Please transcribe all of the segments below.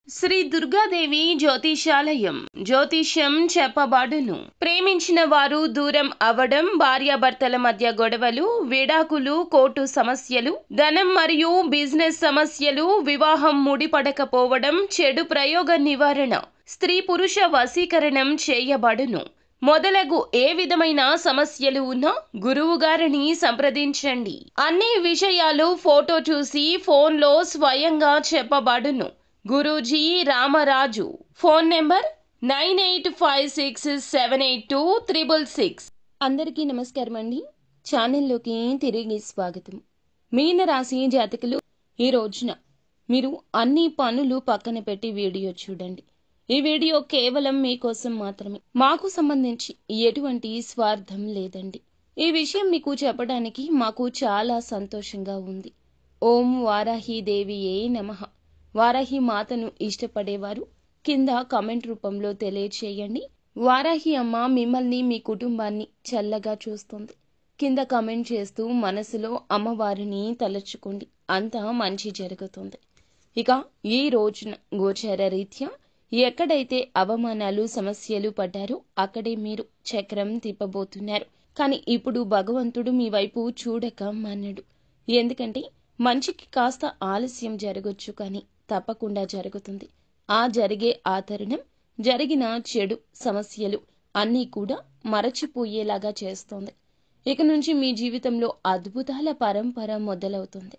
శ్రీ దుర్గాదేవి జ్యోతిషాలయం జ్యోతిష్యం చెప్పబడును. ప్రేమించిన వారు దూరం అవడం, భార్యాభర్తల మధ్య గొడవలు, విడాకులు, కోర్టు సమస్యలు, ధనం మరియు బిజినెస్ సమస్యలు, వివాహం ముడిపడకపోవడం, చెడు ప్రయోగ నివారణ, స్త్రీ పురుష వశీకరణం చేయబడును. మొదలగు ఏ విధమైన సమస్యలు ఉన్నా గురువు గారిని సంప్రదించండి. అన్ని విషయాలు ఫోటో చూసి ఫోన్లో స్వయంగా చెప్పబడును. గురూజీ రామరాజు. Phone number 9856782666. అందరికీ నమస్కారం అండి. ఛానల్లోకి తిరిగి స్వాగతం. మీనరాశి జాతకులు, ఈ రోజున మీరు అన్ని పనులు పక్కన పెట్టి వీడియో చూడండి. ఈ వీడియో కేవలం మీకోసం మాత్రమే. మాకు సంబంధించి ఎటువంటి స్వార్థం లేదండి. ఈ విషయం మీకు చెప్పడానికి మాకు చాలా సంతోషంగా ఉంది. ఓం వారాహి దేవియే నమః. వారాహి మాతను ఇష్టపడేవారు కింద కామెంట్ రూపంలో తెలియచేయండి. వారాహి అమ్మ మిమ్మల్ని, మీ కుటుంబాన్ని చల్లగా చూస్తుంది. కింద కామెంట్ చేస్తూ మనసులో అమ్మవారిని తలచుకోండి. అంతా మంచి జరుగుతుంది. ఇక ఈ రోజున గోచార రీత్యా ఎక్కడైతే అవమానాలు, సమస్యలు పడ్డారో అక్కడే మీరు చక్రం తిప్పబోతున్నారు. కానీ ఇప్పుడు భగవంతుడు మీ వైపు చూడక మానడు. ఎందుకంటే మంచికి కాస్త ఆలస్యం జరగొచ్చు, కానీ తప్పకుండా జరుగుతుంది. ఆ జరిగే ఆ తరుణం జరిగిన చెడు సమస్యలు అన్నీ కూడా మరచిపోయేలాగా చేస్తోంది. ఇక నుంచి మీ జీవితంలో అద్భుతాల పరంపర మొదలవుతుంది.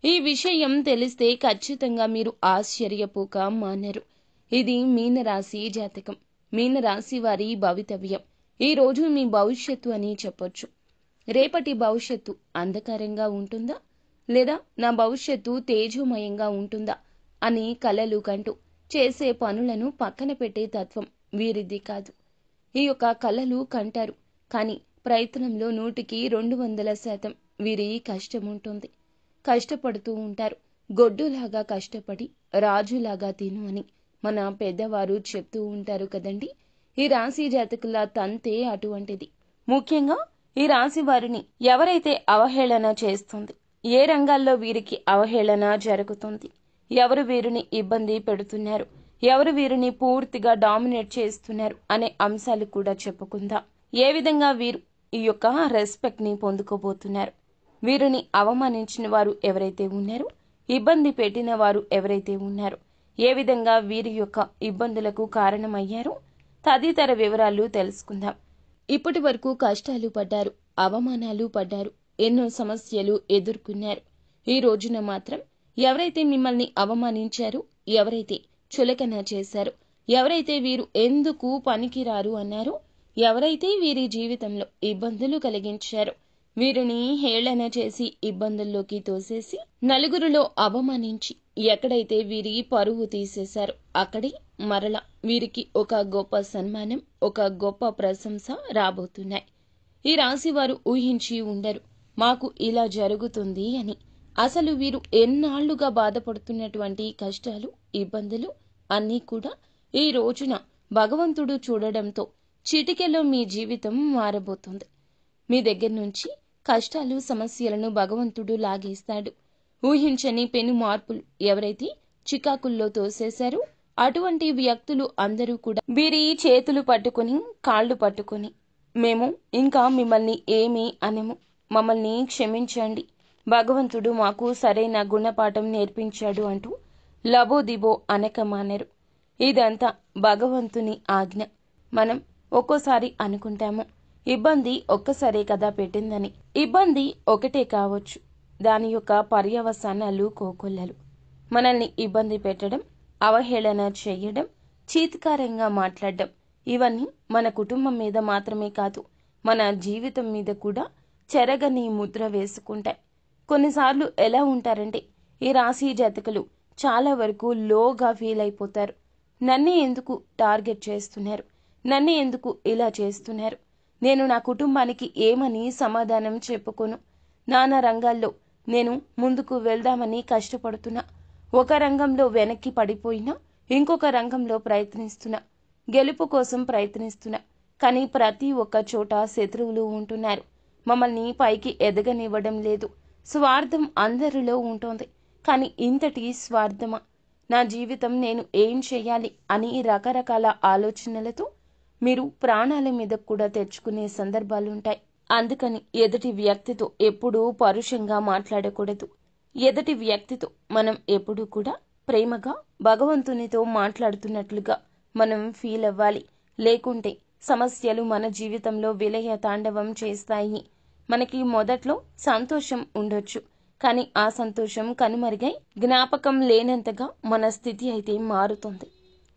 ఈ విషయం తెలిస్తే ఖచ్చితంగా మీరు ఆశ్చర్యపోక మానరు. ఇది మీనరాశి జాతకం, మీనరాశి వారి భవితవ్యం. ఈ రోజు మీ భవిష్యత్తు అని చెప్పొచ్చు. రేపటి భవిష్యత్తు అంధకారంగా ఉంటుందా, లేదా నా భవిష్యత్తు తేజోమయంగా ఉంటుందా అని కలలు కంటూ చేసే పనులను పక్కన పెట్టే తత్వం వీరిది కాదు. ఈ యొక్క కలలు కంటారు, కానీ ప్రయత్నంలో 100% వీరి కష్టం ఉంటుంది. కష్టపడుతూ ఉంటారు. గొడ్డులాగా కష్టపడి రాజులాగా తిను అని మన పెద్దవారు చెప్తూ ఉంటారు కదండి. ఈ రాశి జాతకుల తంతే అటువంటిది. ముఖ్యంగా ఈ రాశి వారిని ఎవరైతే అవహేళన చేస్తుంది, ఏ రంగాల్లో వీరికి అవహేళన జరుగుతుంది, ఎవరు వీరిని ఇబ్బంది పెడుతున్నారు, ఎవరు వీరిని పూర్తిగా డామినేట్ చేస్తున్నారు అనే అంశాలు కూడా చెప్పుకుందాం. ఏ విధంగా వీరు ఈ యొక్క రెస్పెక్ట్ ని పొందుకోబోతున్నారు, వీరిని అవమానించిన వారు ఎవరైతే ఉన్నారో, ఇబ్బంది పెట్టిన వారు ఎవరైతే ఉన్నారో, ఏ విధంగా వీరి యొక్క ఇబ్బందులకు కారణమయ్యారో తదితర వివరాలు తెలుసుకుందాం. ఇప్పటి వరకు కష్టాలు పడ్డారు, అవమానాలు పడ్డారు, ఎన్నో సమస్యలు ఎదుర్కొన్నారు. ఈ రోజున మాత్రం ఎవరైతే మిమ్మల్ని అవమానించారో, ఎవరైతే చులకన చేశారో, ఎవరైతే వీరు ఎందుకు పనికిరారు అన్నారో, ఎవరైతే వీరి జీవితంలో ఇబ్బందులు కలిగించారో, వీరిని హేళన చేసి ఇబ్బందుల్లోకి తోసేసి నలుగురిలో అవమానించి ఎక్కడైతే వీరి పరువు తీసేశారో అక్కడే మరల వీరికి ఒక గొప్ప సన్మానం, ఒక గొప్ప ప్రశంస రాబోతున్నాయి. ఈ రాశి వారు ఊహించి ఉండరు మాకు ఇలా జరుగుతుంది అని. అసలు వీరు ఎన్నాళ్లుగా బాధపడుతున్నటువంటి కష్టాలు, ఇబ్బందులు అన్నీ కూడా ఈ రోజున భగవంతుడు చూడడంతో చిటికెలో మీ జీవితం మారబోతుంది. మీ దగ్గర నుంచి కష్టాలు, సమస్యలను భగవంతుడు లాగేస్తాడు. ఊహించని పెను మార్పులు ఎవరైతే చికాకుల్లో తోసేశారో అటువంటి వ్యక్తులు అందరూ కూడా వీరి చేతులు పట్టుకుని, కాళ్ళు పట్టుకుని, మేము ఇంకా మిమ్మల్ని ఏమీ అనము, మమ్మల్ని క్షమించండి, భగవంతుడు మాకు సరైన గుణపాఠం నేర్పించాడు అంటూ లబోదిబో అనక మానరు. ఇదంతా భగవంతుని ఆజ్ఞ. మనం ఒక్కోసారి అనుకుంటాము ఇబ్బంది ఒక్కసారే కదా పెట్టిందని. ఇబ్బంది ఒకటే కావచ్చు, దాని యొక్క పర్యవసానాలు కోకొల్లలు. మనల్ని ఇబ్బంది పెట్టడం, అవహేళన చేయడం, చీత్కారంగా మాట్లాడడం, ఇవన్నీ మన కుటుంబం మీద మాత్రమే కాదు, మన జీవితం మీద కూడా చెరగని ముద్ర వేసుకుంటాయి. కొన్నిసార్లు ఎలా ఉంటారంటే ఈ రాశి జాతకులు చాలా వరకు లోగా ఫీల్ అయిపోతారు. నన్నే ఎందుకు టార్గెట్ చేస్తున్నారు, నన్నే ఎందుకు ఇలా చేస్తున్నారు, నేను నా కుటుంబానికి ఏమని సమాధానం చెప్పుకోను, నానా రంగాల్లో నేను ముందుకు వెళ్దామని కష్టపడుతున్నా, ఒక రంగంలో వెనక్కి పడిపోయినా ఇంకొక రంగంలో ప్రయత్నిస్తున్నా, గెలుపు కోసం ప్రయత్నిస్తున్నా, కానీ ప్రతి ఒక్క చోట శత్రువులు ఉంటున్నారు, మమ్మల్ని పైకి ఎదగనివ్వడం లేదు, స్వార్థం అందరిలో ఉంటుంది. కానీ ఇంతటి స్వార్థమా? నా జీవితం నేను ఏం చేయాలి అని రకరకాల ఆలోచనలతో మీరు ప్రాణాల మీద కూడా తెచ్చుకునే సందర్భాలుంటాయి. అందుకని ఎదుటి వ్యక్తితో ఎప్పుడూ పరుషంగా మాట్లాడకూడదు. ఎదుటి వ్యక్తితో మనం ఎప్పుడూ కూడా ప్రేమగా భగవంతునితో మాట్లాడుతున్నట్లుగా మనం ఫీల్ అవ్వాలి. లేకుంటే సమస్యలు మన జీవితంలో విలయ తాండవం చేస్తాయి. మనకి మొదట్లో సంతోషం ఉండొచ్చు, కానీ ఆ సంతోషం కనుమరుగై జ్ఞాపకం లేనంతగా మన స్థితి అయితే మారుతుంది.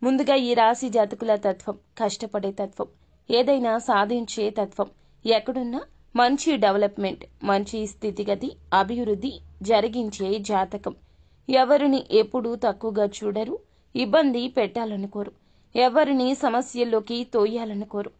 ముందుగా ఈ రాశి జాతకుల తత్వం కష్టపడే తత్వం, ఏదైనా సాధించే తత్వం, ఎక్కడున్నా మంచి డెవలప్మెంట్, మంచి స్థితిగతి, అభివృద్ధి జరిగించే జాతకం. ఎవరిని ఎప్పుడూ తక్కువగా చూడరు, ఇబ్బంది పెట్టాలనుకోరు, ఎవరిని సమస్యల్లోకి తోయాలనుకోరు.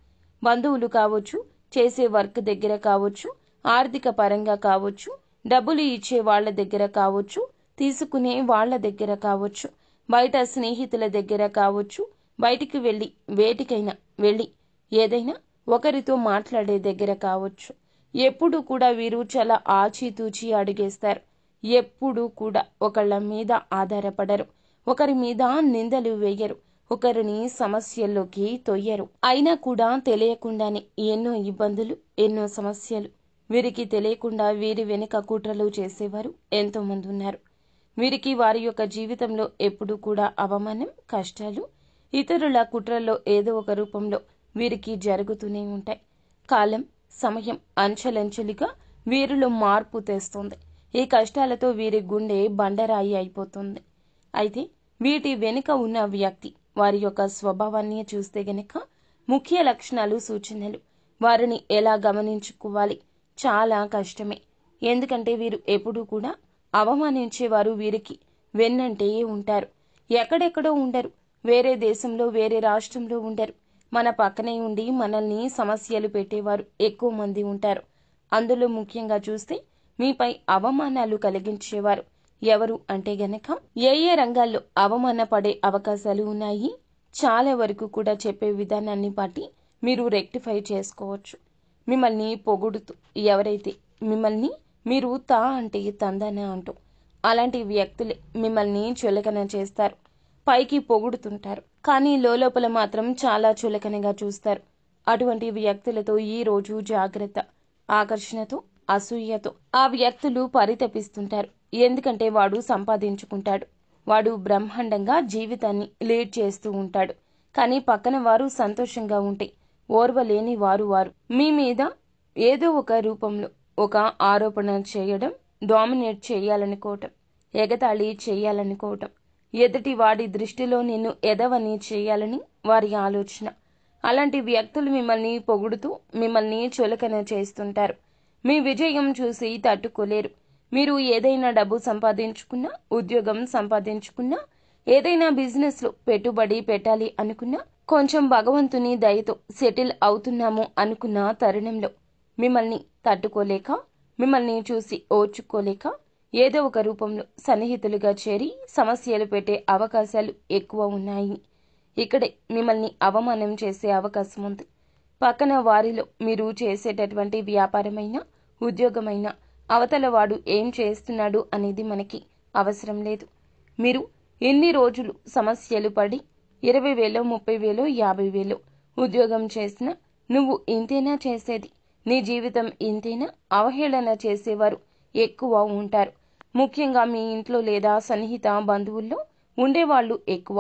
బంధువులు కావచ్చు, చేసే వర్క్ దగ్గర కావచ్చు, ఆర్థిక పరంగా కావచ్చు, డబ్బులు ఇచ్చే వాళ్ల దగ్గర కావచ్చు, తీసుకునే వాళ్ల దగ్గర కావచ్చు, బయట స్నేహితుల దగ్గర కావచ్చు, బయటికి వెళ్ళి వేటికైనా వెళ్ళి ఏదైనా ఒకరితో మాట్లాడే దగ్గర కావచ్చు, ఎప్పుడూ కూడా వీరు చాలా ఆచితూచి అడుగేస్తారు. ఎప్పుడూ కూడా ఒకళ్ళ మీద ఆధారపడరు, ఒకరి మీద నిందలు వేయరు, ఒకరిని సమస్యల్లోకి తొయ్యరు. అయినా కూడా తెలియకుండానే ఎన్నో ఇబ్బందులు, ఎన్నో సమస్యలు. వీరికి తెలియకుండా వీరి వెనుక కుట్రలు చేసేవారు ఎంతో మంది ఉన్నారు. వీరికి వారి యొక్క జీవితంలో ఎప్పుడూ కూడా అవమానం, కష్టాలు, ఇతరుల కుట్రల్లో ఏదో ఒక రూపంలో వీరికి జరుగుతూనే ఉంటాయి. కాలం, సమయం అంచెలంచెలుగా వీరిలో మార్పు తెస్తుంది. ఈ కష్టాలతో వీరి గుండె బండరాయి అయిపోతుంది. అయితే వీటి వెనుక ఉన్న వ్యక్తి వారి యొక్క స్వభావాన్ని చూస్తే గనక ముఖ్య లక్షణాలు, సూచనలు, వారిని ఎలా గమనించుకోవాలి చాలా కష్టమే. ఎందుకంటే వీరు ఎప్పుడూ కూడా అవమానించేవారు వీరికి వెన్నంటే ఉంటారు. ఎక్కడెక్కడో ఉండరు, వేరే దేశంలో, వేరే రాష్ట్రంలో ఉండరు, మన పక్కనే ఉండి మనల్ని సమస్యలు పెట్టేవారు ఎక్కువ మంది ఉంటారు. అందులో ముఖ్యంగా చూస్తే మీపై అవమానాలు కలిగించేవారు ఎవరు అంటే గనక ఏ రంగాల్లో అవమాన పడే అవకాశాలు ఉన్నాయి, చాలా వరకు కూడా చెప్పే విధానాన్ని బట్టి మీరు రెక్టిఫై చేసుకోవచ్చు. మిమ్మల్ని పొగుడుతూ ఎవరైతే మిమ్మల్ని మీరు తా అంటే తందన అంటూ అలాంటి వ్యక్తులే మిమ్మల్ని చులకన చేస్తారు. పైకి పొగుడుతుంటారు, కానీ లోపల మాత్రం చాలా చులకనగా చూస్తారు. అటువంటి వ్యక్తులతో ఈ రోజు జాగ్రత్త. ఆకర్షణతో, అసూయతో ఆ వ్యక్తులు పరితపిస్తుంటారు. ఎందుకంటే వాడు సంపాదించుకుంటాడు, వాడు బ్రహ్మాండంగా జీవితాన్ని లీడ్ చేస్తూ ఉంటాడు. కానీ పక్కన వారు సంతోషంగా ఉంటే ఓర్వలేని వారు మీ మీద ఏదో ఒక రూపంలో ఒక ఆరోపణ చేయడం, డామినేట్ చేయాలనుకోవటం, ఎగతాళి చేయాలనుకోవటం, ఎదుటి వాడి దృష్టిలో నిన్ను ఎదవని చేయాలని వారి ఆలోచన. అలాంటి వ్యక్తులు మిమ్మల్ని పొగుడుతూ మిమ్మల్ని చులకన చేస్తుంటారు. మీ విజయం చూసి తట్టుకోలేరు. మీరు ఏదైనా డబ్బు సంపాదించుకున్నా, ఉద్యోగం సంపాదించుకున్నా, ఏదైనా బిజినెస్లో పెట్టుబడి పెట్టాలి అనుకున్నా, కొంచెం భగవంతుని దయతో సెటిల్ అవుతున్నాము అనుకున్న తరుణంలో మిమ్మల్ని తట్టుకోలేక, మిమ్మల్ని చూసి ఓర్చుకోలేక ఏదో ఒక రూపంలో సన్నిహితులుగా చేరి సమస్యలు పెట్టే అవకాశాలు ఎక్కువ ఉన్నాయి. ఇక్కడే మిమ్మల్ని అవమానం చేసే అవకాశం ఉంది. పక్కన వారిలో మీరు చేసేటటువంటి వ్యాపారమైనా, ఉద్యోగమైనా అవతల వాడు ఏం చేస్తున్నాడు అనేది మనకి అవసరం లేదు. మీరు ఎన్ని రోజులు సమస్యలు పడి 20,000, 30,000, 50,000 ఉద్యోగం చేసినా నువ్వు ఇంతేనా చేసేది, నీ జీవితం ఇంతేనా, అవహేళన చేసేవారు ఎక్కువ ఉంటారు. ముఖ్యంగా మీ ఇంట్లో లేదా సన్నిహిత బంధువుల్లో ఉండేవాళ్ళు ఎక్కువ.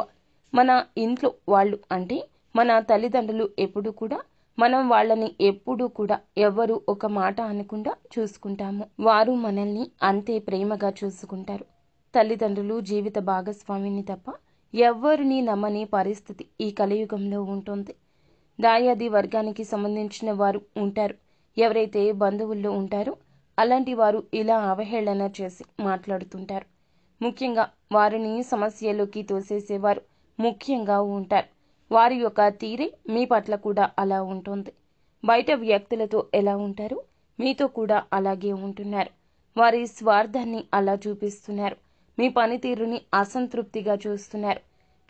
మన ఇంట్లో వాళ్ళు అంటే మన తల్లిదండ్రులు ఎప్పుడు కూడా మనం వాళ్ళని ఎప్పుడూ కూడా ఎవ్వరూ ఒక మాట అనకుండా చూసుకుంటాము. వారు మనల్ని అంతే ప్రేమగా చూసుకుంటారు. తల్లిదండ్రులు జీవిత భాగస్వామిని తప్ప ఎవ్వరిని నమ్మని పరిస్థితి ఈ కలియుగంలో ఉంటుంది. దాయాది వర్గానికి సంబంధించిన వారు ఉంటారు. ఎవరైతే బంధువుల్లో ఉంటారో అలాంటి వారు ఇలా అవహేళన చేసి మాట్లాడుతుంటారు. ముఖ్యంగా వారిని సమస్యలోకి తోసేసేవారు ముఖ్యంగా ఉంటారు. వారి యొక్క తీరే మీ పట్ల కూడా అలా ఉంటుంది. బయట వ్యక్తులతో ఎలా ఉంటారో మీతో కూడా అలాగే ఉంటున్నారు. వారి స్వార్థాన్ని అలా చూపిస్తున్నారు. మీ పనితీరుని అసంతృప్తిగా చూస్తున్నారు.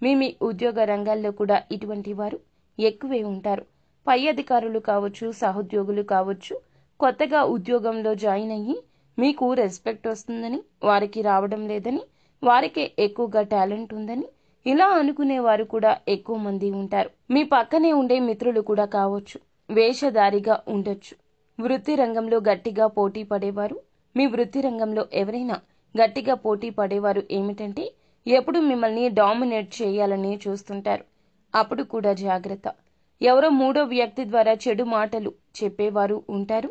మీ ఉద్యోగ రంగాల్లో కూడా ఇటువంటి వారు ఎక్కువే ఉంటారు. పై అధికారులు కావచ్చు, సహోద్యోగులు కావచ్చు, కొత్తగా ఉద్యోగంలో జాయిన్ అయ్యి మీకు రెస్పెక్ట్ వస్తుందని, వారికి రావడం లేదని వారికే ఎక్కువగా టాలెంట్ ఉందని ఇలా అనుకునేవారు కూడా ఎక్కువ మంది ఉంటారు. మీ పక్కనే ఉండే మిత్రులు కూడా కావచ్చు, వేషధారిగా ఉండొచ్చు. వృత్తి రంగంలో గట్టిగా పోటీ పడేవారు. మీ వృత్తి రంగంలో ఎవరైనా గట్టిగా పోటీ పడేవారు ఏమిటంటే ఎప్పుడు మిమ్మల్ని డామినేట్ చేయాలని చూస్తుంటారు. అప్పుడు కూడా జాగ్రత్త. ఎవరో మూడో వ్యక్తి ద్వారా చెడు మాటలు చెప్పేవారు ఉంటారు.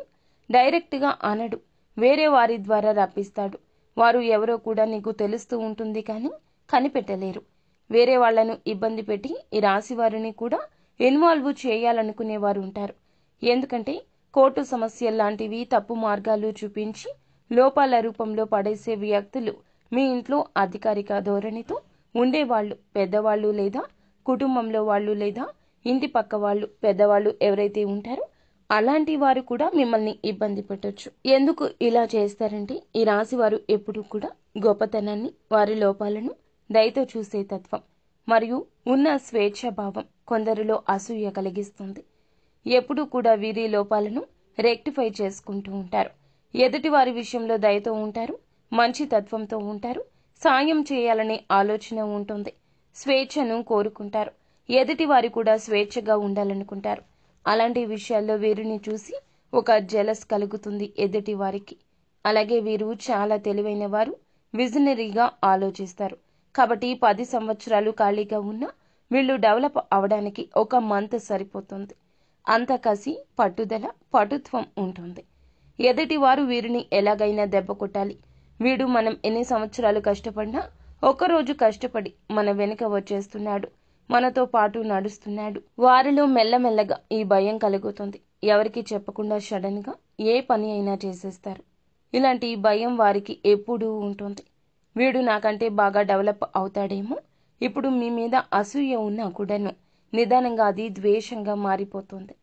డైరెక్ట్గా అనడు, వేరే వారి ద్వారా రప్పిస్తాడు. వారు ఎవరో కూడా నీకు తెలుస్తూ ఉంటుంది కానీ కనిపెట్టలేరు. వేరే వాళ్లను ఇబ్బంది పెట్టి ఈ రాశి వారిని కూడా ఇన్వాల్వ్ చేయాలనుకునేవారు ఉంటారు. ఎందుకంటే కోర్టు సమస్యల్లాంటివి తప్పు మార్గాలు చూపించి లోపాల రూపంలో పడేసే వ్యక్తులు మీ ఇంట్లో అధికారిక ధోరణితో ఉండేవాళ్లు, పెద్దవాళ్లు లేదా కుటుంబంలో వాళ్ళు లేదా ఇంటి పక్క వాళ్ళు, పెద్దవాళ్ళు ఎవరైతే ఉంటారో అలాంటి వారు కూడా మిమ్మల్ని ఇబ్బంది పెట్టొచ్చు. ఎందుకు ఇలా చేస్తారంటే ఈ రాశి వారు ఎప్పుడూ కూడా గొప్పతనాన్ని, వారి లోపాలను దయతో చూసే తత్వం మరియు ఉన్న స్వేచ్ఛాభావం కొందరిలో అసూయ కలిగిస్తుంది. ఎప్పుడూ కూడా వీరి లోపాలను రెక్టిఫై చేసుకుంటూ ఉంటారు. ఎదుటి వారి విషయంలో దయతో ఉంటారు, మంచి తత్వంతో ఉంటారు, సాయం చేయాలనే ఆలోచన ఉంటుంది, స్వేచ్ఛను కోరుకుంటారు. ఎదుటి వారు కూడా స్వేచ్ఛగా ఉండాలనుకుంటారు. అలాంటి విషయాల్లో వీరిని చూసి ఒక జెలస్ కలుగుతుంది ఎదుటి వారికి. అలాగే వీరు చాలా తెలివైన వారు, విజనరీగా ఆలోచిస్తారు. కాబట్టి 10 సంవత్సరాలు ఖాళీగా ఉన్నా వీళ్ళు డెవలప్ అవడానికి ఒక మంత్ సరిపోతుంది. అంత కసి, పట్టుదల, పటుత్వం ఉంటుంది. ఎదుటి వారు వీరిని ఎలాగైనా దెబ్బ కొట్టాలి. వీడు మనం ఎన్ని సంవత్సరాలు కష్టపడినా ఒక్కరోజు కష్టపడి మన వెనుక వచ్చేస్తున్నాడు, మనతో పాటు నడుస్తున్నాడు. వారిలో మెల్లమెల్లగా ఈ భయం కలుగుతుంది. ఎవరికి చెప్పకుండా సడన్ గా ఏ పని అయినా చేసేస్తారు. ఇలాంటి భయం వారికి ఎప్పుడూ ఉంటుంది. వీడు నాకంటే బాగా డెవలప్ అవుతాడేమో, ఇప్పుడు మీ మీద అసూయ ఉన్నా కూడాను నిదానంగా అది ద్వేషంగా మారిపోతుంది.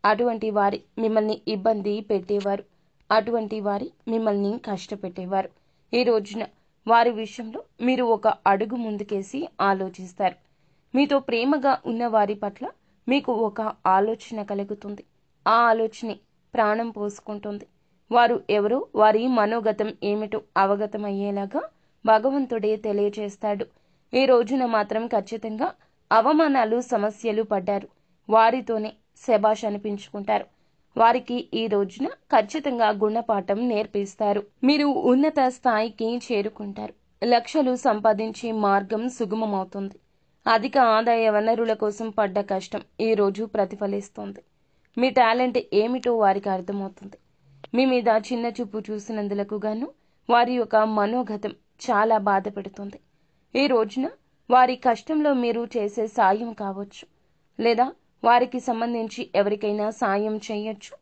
అటువంటి వారి మిమ్మల్ని ఇబ్బంది పెట్టేవారు, అటువంటి వారి మిమ్మల్ని కష్టపెట్టేవారు. ఈ రోజున వారి విషయంలో మీరు ఒక అడుగు ముందుకేసి ఆలోచిస్తారు. మీతో ప్రేమగా ఉన్న వారి పట్ల మీకు ఒక ఆలోచన కలుగుతుంది. ఆ ఆలోచనే ప్రాణం పోసుకుంటుంది. వారు ఎవరో, వారి మనోగతం ఏమిటో అవగతమయ్యేలాగా భగవంతుడే తెలియచేస్తాడు. ఈ రోజున మాత్రం ఖచ్చితంగా అవమానాలు, సమస్యలు పడ్డారు. వారితోనే శభాష్ అనిపించుకుంటారు. వారికి ఈ రోజున ఖచ్చితంగా గుణపాఠం నేర్పిస్తారు. మీరు ఉన్నత స్థాయికి చేరుకుంటారు. లక్షలు సంపాదించే మార్గం సుగమమవుతుంది. అధిక ఆదాయ వనరుల కోసం పడ్డ కష్టం ఈ రోజు ప్రతిఫలిస్తుంది. మీ టాలెంట్ ఏమిటో వారికి అర్థమవుతుంది. మీ మీద చిన్న చూపు చూసినందులకు గాను వారి యొక్క మనోగతం చాలా బాధ పెడుతుంది. ఈ రోజున వారి కష్టంలో మీరు చేసే సాయం కావచ్చు, లేదా వారికి సంబంధించి ఎవరికైనా సాయం చేయొచ్చు.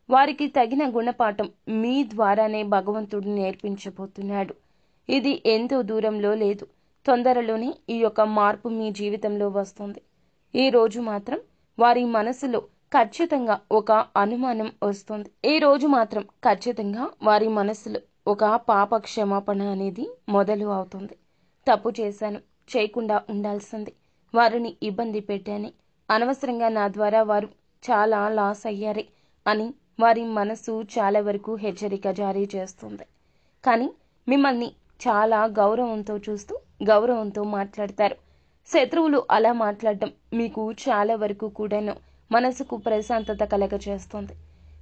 వారికి తగిన గుణపాఠం మీ ద్వారానే భగవంతుడు నేర్పించబోతున్నాడు. ఇది ఎంతో దూరంలో లేదు, తొందరలోనే ఈ యొక్క మార్పు మీ జీవితంలో వస్తుంది. ఈ రోజు మాత్రం వారి మనసులో ఖచ్చితంగా ఒక అనుమానం వస్తుంది. ఈ రోజు మాత్రం ఖచ్చితంగా వారి మనసులో ఒక పాప క్షమాపణ అనేది మొదలు అవుతుంది. తప్పు చేశాను, చేయకుండా ఉండాల్సింది, వారిని ఇబ్బంది పెట్టాను, అనవసరంగా నా ద్వారా వారు చాలా లాస్ అయ్యారే అని వారి మనసు చాలా వరకు హెచ్చరిక జారీ చేస్తుంది. కానీ మిమ్మల్ని చాలా గౌరవంతో చూస్తూ గౌరవంతో మాట్లాడతారు. శత్రువులు అలా మాట్లాడడం మీకు చాలా వరకు కూడాను మనసుకు ప్రశాంతత కలగచేస్తుంది.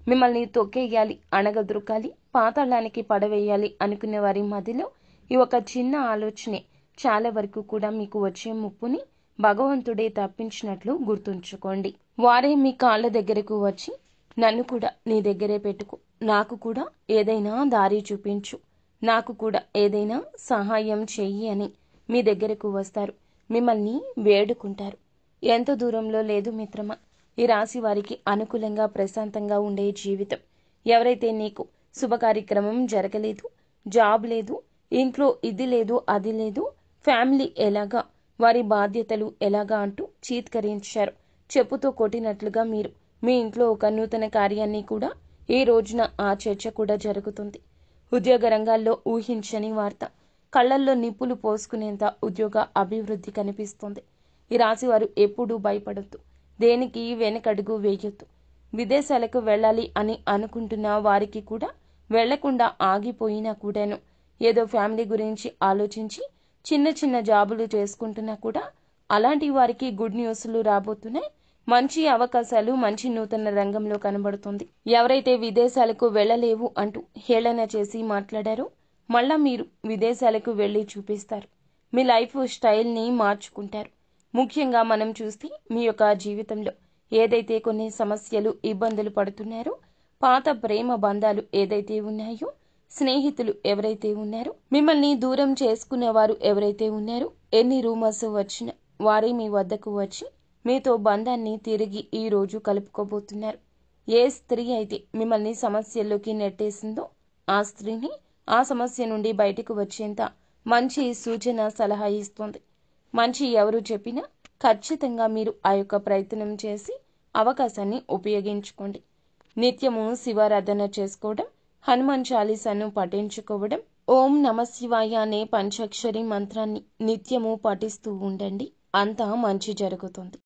మిమ్మల్ని తొక్కేయాలి, అణగద్రొక్కాలి, పాతాళానికి పడవేయాలి అనుకునే వారి మధ్యలో ఈ ఒక చిన్న ఆలోచనే చాలా వరకు కూడా మీకు వచ్చే ముప్పుని భగవంతుడే తప్పించినట్లు గుర్తుంచుకోండి. వారే మీ కాళ్ళ దగ్గరకు వచ్చి నన్ను కూడా నీ దగ్గరే పెట్టుకో, నాకు కూడా ఏదైనా దారి చూపించు, నాకు కూడా ఏదైనా సహాయం చెయ్యి అని మీ దగ్గరకు వస్తారు. మిమ్మల్ని వేడుకుంటారు. ఎంత దూరంలో లేదు మిత్రమా ఈ రాశి వారికి అనుకూలంగా ప్రశాంతంగా ఉండే జీవితం. ఎవరైతే నీకు శుభ కార్యక్రమం జరగలేదు, జాబ్ లేదు, ఇంట్లో ఇది లేదు, అది లేదు, ఫ్యామిలీ ఎలాగా, వారి బాధ్యతలు ఎలాగా అంటూ చీత్కరించారు, చెప్పుతో కొట్టినట్లుగా మీరు మీ ఇంట్లో ఒక నూతన కార్యాన్ని కూడా ఈ రోజున ఆ చర్చ కూడా జరుగుతుంది. ఉద్యోగ రంగాల్లో ఊహించని వార్త, కళ్లల్లో నిప్పులు పోసుకునేంత ఉద్యోగ అభివృద్ధి కనిపిస్తుంది. ఈ రాశి వారు ఎప్పుడూ భయపడొద్దు, దేనికి వెనకడుగు వేయొద్దు. విదేశాలకు వెళ్ళాలి అని అనుకుంటున్న వారికి కూడా వెళ్లకుండా ఆగిపోయినా కూడాను ఏదో ఫ్యామిలీ గురించి ఆలోచించి చిన్న చిన్న జాబులు చేసుకుంటున్నా కూడా అలాంటి వారికి గుడ్ న్యూస్లు రాబోతున్నాయి. మంచి అవకాశాలు మంచి నూతన రంగంలో కనబడుతుంది. ఎవరైతే విదేశాలకు వెళ్ళలేవు అంటూ హేళన చేసి మాట్లాడారో మళ్ళా మీరు విదేశాలకు వెళ్ళి చూపిస్తారు. మీ లైఫ్ స్టైల్ని మార్చుకుంటారు. ముఖ్యంగా మనం చూస్తే మీ యొక్క జీవితంలో ఏదైతే కొన్ని సమస్యలు ఇబ్బందులు పడుతున్నారో, పాత ప్రేమ బంధాలు ఏదైతే ఉన్నాయో, స్నేహితులు ఎవరైతే ఉన్నారో, మిమ్మల్ని దూరం చేసుకునేవారు ఎవరైతే ఉన్నారో, ఎన్ని రూమర్స్ వచ్చినా వారే మీ వద్దకు వచ్చి మీతో బంధాన్ని తిరిగి ఈ రోజు కలుపుకోబోతున్నారు. ఏ స్త్రీ అయితే మిమ్మల్ని సమస్యల్లోకి నెట్టేసిందో ఆ స్త్రీని ఆ సమస్య నుండి బయటకు వచ్చేంత మంచి సూచన సలహా ఇస్తుంది. మంచి ఎవరు చెప్పినా ఖచ్చితంగా మీరు ఆ యొక్క ప్రయత్నం చేసి అవకాశాన్ని ఉపయోగించుకోండి. నిత్యము శివారాధన చేసుకోవడం, హనుమాన్ చాలీసాను పఠించుకోవడం, ఓం నమశివాయ అనే పంచాక్షరి మంత్రాన్ని నిత్యము పఠిస్తూ ఉండండి. అంతా మంచి జరుగుతుంది.